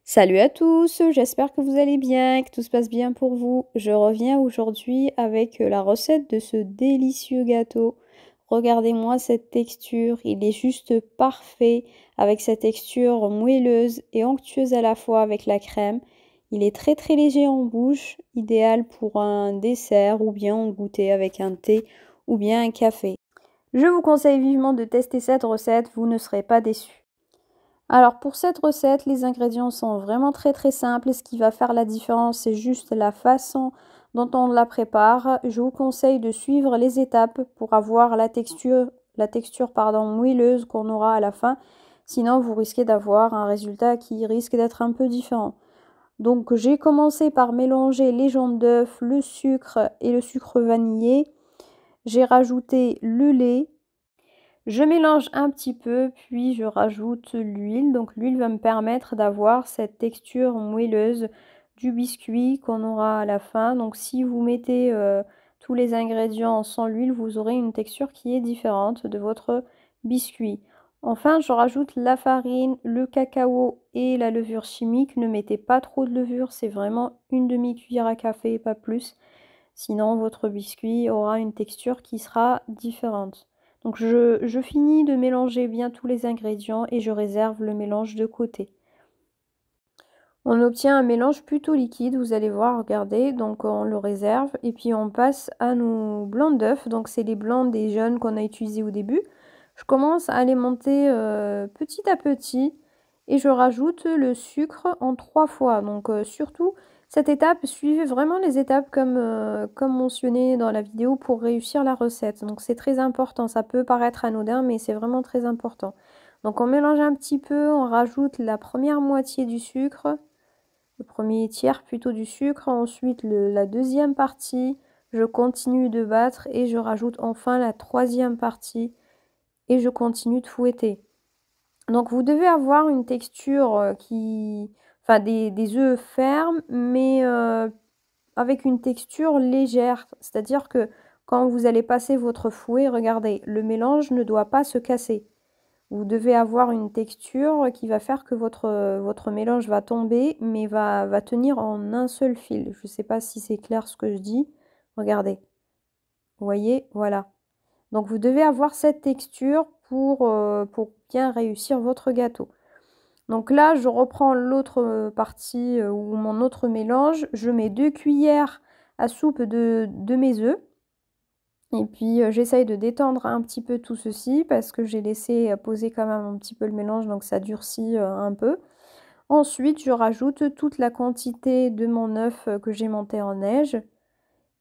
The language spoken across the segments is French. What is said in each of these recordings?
Salut à tous, j'espère que vous allez bien et que tout se passe bien pour vous. Je reviens aujourd'hui avec la recette de ce délicieux gâteau. Regardez-moi cette texture, il est juste parfait avec cette texture moelleuse et onctueuse à la fois avec la crème. Il est très très léger en bouche, idéal pour un dessert ou bien en goûter avec un thé ou bien un café. Je vous conseille vivement de tester cette recette, vous ne serez pas déçus. Alors pour cette recette, les ingrédients sont vraiment très très simples. Ce qui va faire la différence, c'est juste la façon dont on la prépare. Je vous conseille de suivre les étapes pour avoir la texture moelleuse qu'on aura à la fin. Sinon, vous risquez d'avoir un résultat qui risque d'être un peu différent. Donc j'ai commencé par mélanger les jaunes d'œufs, le sucre et le sucre vanillé. J'ai rajouté le lait. Je mélange un petit peu, puis je rajoute l'huile. Donc l'huile va me permettre d'avoir cette texture moelleuse du biscuit qu'on aura à la fin. Donc si vous mettez tous les ingrédients sans l'huile, vous aurez une texture qui est différente de votre biscuit. Enfin, je rajoute la farine, le cacao et la levure chimique. Ne mettez pas trop de levure, c'est vraiment une demi-cuillère à café et pas plus. Sinon, votre biscuit aura une texture qui sera différente. Donc je finis de mélanger bien tous les ingrédients et je réserve le mélange de côté. On obtient un mélange plutôt liquide, vous allez voir, regardez, donc on le réserve et puis on passe à nos blancs d'œufs, donc c'est les blancs des jaunes qu'on a utilisés au début. Je commence à les monter petit à petit et je rajoute le sucre en 3 fois. Donc surtout, cette étape, suivez vraiment les étapes comme mentionné dans la vidéo pour réussir la recette. Donc c'est très important, ça peut paraître anodin, mais c'est vraiment très important. Donc on mélange un petit peu, on rajoute la première moitié du sucre, le premier tiers plutôt du sucre, ensuite la deuxième partie, je continue de battre et je rajoute enfin la troisième partie et je continue de fouetter. Donc vous devez avoir une texture enfin des œufs fermes, mais avec une texture légère. C'est-à-dire que quand vous allez passer votre fouet, regardez, le mélange ne doit pas se casser. Vous devez avoir une texture qui va faire que votre mélange va tomber, mais va tenir en un seul fil. Je ne sais pas si c'est clair ce que je dis. Regardez. Vous voyez, voilà. Donc vous devez avoir cette texture pour bien réussir votre gâteau. Donc là, je reprends l'autre partie ou mon autre mélange. Je mets 2 cuillères à soupe de mes œufs. Et puis j'essaye de détendre un petit peu tout ceci parce que j'ai laissé poser quand même un petit peu le mélange, donc ça durcit un peu. Ensuite, je rajoute toute la quantité de mon œuf que j'ai monté en neige.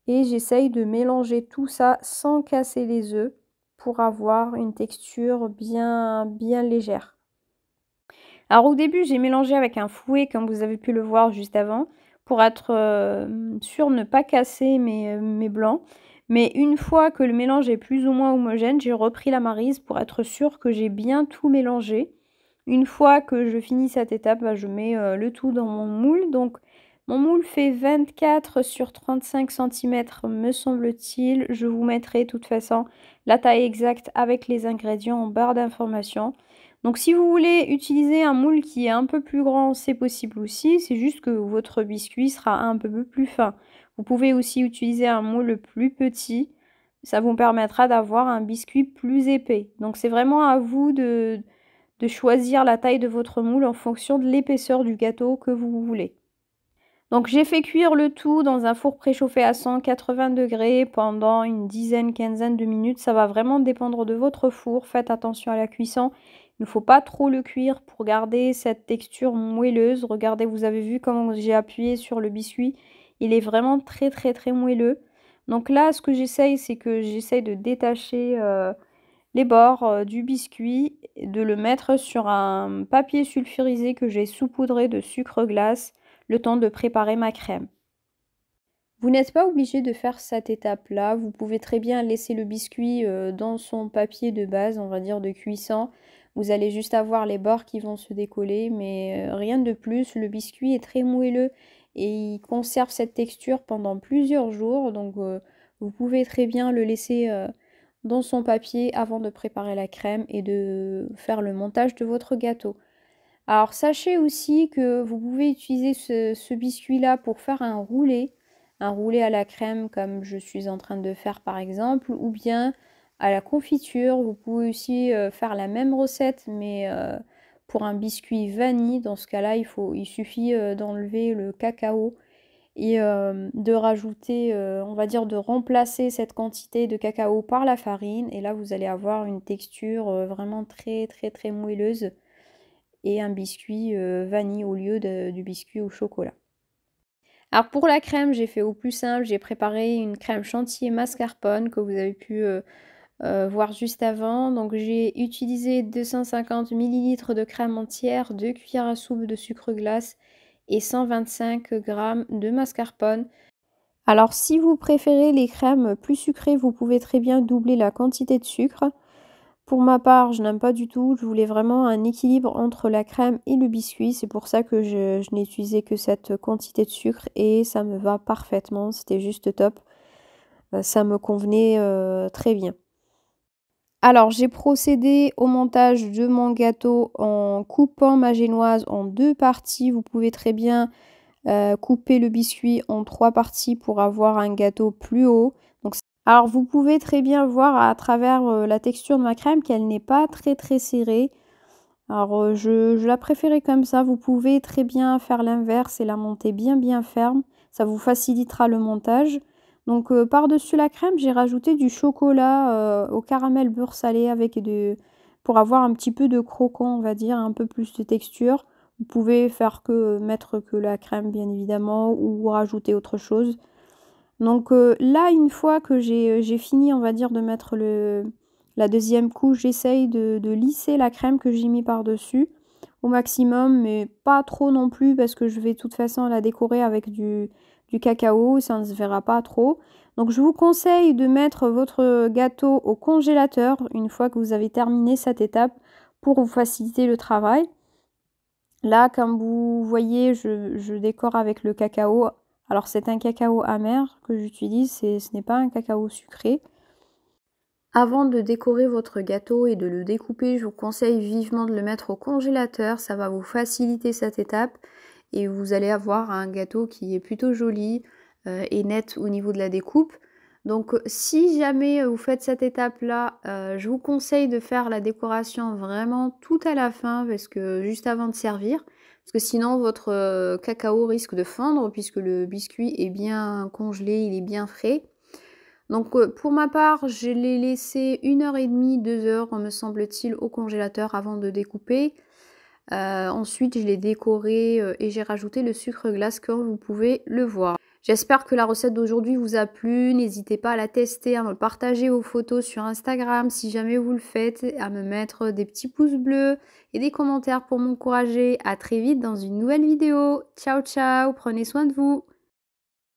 Et j'essaye de mélanger tout ça sans casser les œufs pour avoir une texture bien légère. Alors au début, j'ai mélangé avec un fouet comme vous avez pu le voir juste avant pour être sûre de ne pas casser mes blancs. Mais une fois que le mélange est plus ou moins homogène, j'ai repris la maryse pour être sûre que j'ai bien tout mélangé. Une fois que je finis cette étape, je mets le tout dans mon moule. Donc mon moule fait 24 sur 35 cm me semble-t-il. Je vous mettrai de toute façon la taille exacte avec les ingrédients en barre d'information. Donc si vous voulez utiliser un moule qui est un peu plus grand, c'est possible aussi. C'est juste que votre biscuit sera un peu plus fin. Vous pouvez aussi utiliser un moule plus petit. Ça vous permettra d'avoir un biscuit plus épais. Donc c'est vraiment à vous de choisir la taille de votre moule en fonction de l'épaisseur du gâteau que vous voulez. Donc j'ai fait cuire le tout dans un four préchauffé à 180 degrés pendant une quinzaine de minutes. Ça va vraiment dépendre de votre four. Faites attention à la cuisson. Il ne faut pas trop le cuire pour garder cette texture moelleuse. Regardez, vous avez vu comment j'ai appuyé sur le biscuit. Il est vraiment très très très moelleux. Donc là, ce que j'essaye, c'est que j'essaye de détacher les bords du biscuit, de le mettre sur un papier sulfurisé que j'ai saupoudré de sucre glace le temps de préparer ma crème. Vous n'êtes pas obligé de faire cette étape-là, vous pouvez très bien laisser le biscuit dans son papier de base, on va dire de cuisson. Vous allez juste avoir les bords qui vont se décoller, mais rien de plus. Le biscuit est très moelleux et il conserve cette texture pendant plusieurs jours, donc vous pouvez très bien le laisser dans son papier avant de préparer la crème et de faire le montage de votre gâteau. Alors sachez aussi que vous pouvez utiliser ce biscuit-là pour faire un roulé à la crème comme je suis en train de faire par exemple, ou bien à la confiture. Vous pouvez aussi faire la même recette mais pour un biscuit vanille. Dans ce cas-là, il suffit d'enlever le cacao et de rajouter, on va dire de remplacer cette quantité de cacao par la farine. Et là, vous allez avoir une texture vraiment très très très moelleuse et un biscuit vanille au lieu du biscuit au chocolat. Alors pour la crème, j'ai fait au plus simple, j'ai préparé une crème chantilly mascarpone que vous avez pu voir juste avant. Donc j'ai utilisé 250 ml de crème entière, 2 cuillères à soupe de sucre glace et 125 g de mascarpone. Alors si vous préférez les crèmes plus sucrées, vous pouvez très bien doubler la quantité de sucre. Pour ma part, je n'aime pas du tout, je voulais vraiment un équilibre entre la crème et le biscuit. C'est pour ça que je n'ai utilisé que cette quantité de sucre et ça me va parfaitement, c'était juste top. Ça me convenait très bien. Alors j'ai procédé au montage de mon gâteau en coupant ma génoise en 2 parties. Vous pouvez très bien couper le biscuit en 3 parties pour avoir un gâteau plus haut. Donc, alors vous pouvez très bien voir à travers la texture de ma crème qu'elle n'est pas très très serrée. Alors je la préférais comme ça. Vous pouvez très bien faire l'inverse et la monter bien bien ferme. Ça vous facilitera le montage. Donc par-dessus la crème, j'ai rajouté du chocolat au caramel beurre salé avec pour avoir un petit peu de croquant, on va dire, un peu plus de texture. Vous pouvez faire mettre que la crème bien évidemment ou rajouter autre chose. Donc là, une fois que j'ai fini, on va dire, de mettre la deuxième couche, j'essaye de lisser la crème que j'ai mis par-dessus au maximum, mais pas trop non plus parce que je vais de toute façon la décorer avec du cacao, ça ne se verra pas trop. Donc je vous conseille de mettre votre gâteau au congélateur une fois que vous avez terminé cette étape pour vous faciliter le travail. Là, comme vous voyez, je décore avec le cacao. Alors c'est un cacao amer que j'utilise, ce n'est pas un cacao sucré. Avant de décorer votre gâteau et de le découper, je vous conseille vivement de le mettre au congélateur. Ça va vous faciliter cette étape et vous allez avoir un gâteau qui est plutôt joli et net au niveau de la découpe. Donc si jamais vous faites cette étape-là, je vous conseille de faire la décoration vraiment tout à la fin, parce que juste avant de servir. Parce que sinon votre cacao risque de fondre puisque le biscuit est bien congelé, il est bien frais. Donc pour ma part, je l'ai laissé 1h30, 2 heures, me semble-t-il, au congélateur avant de découper. Ensuite, je l'ai décoré et j'ai rajouté le sucre glace comme vous pouvez le voir. J'espère que la recette d'aujourd'hui vous a plu. N'hésitez pas à la tester, à me partager vos photos sur Instagram si jamais vous le faites, à me mettre des petits pouces bleus et des commentaires pour m'encourager. À très vite dans une nouvelle vidéo. Ciao ciao, prenez soin de vous.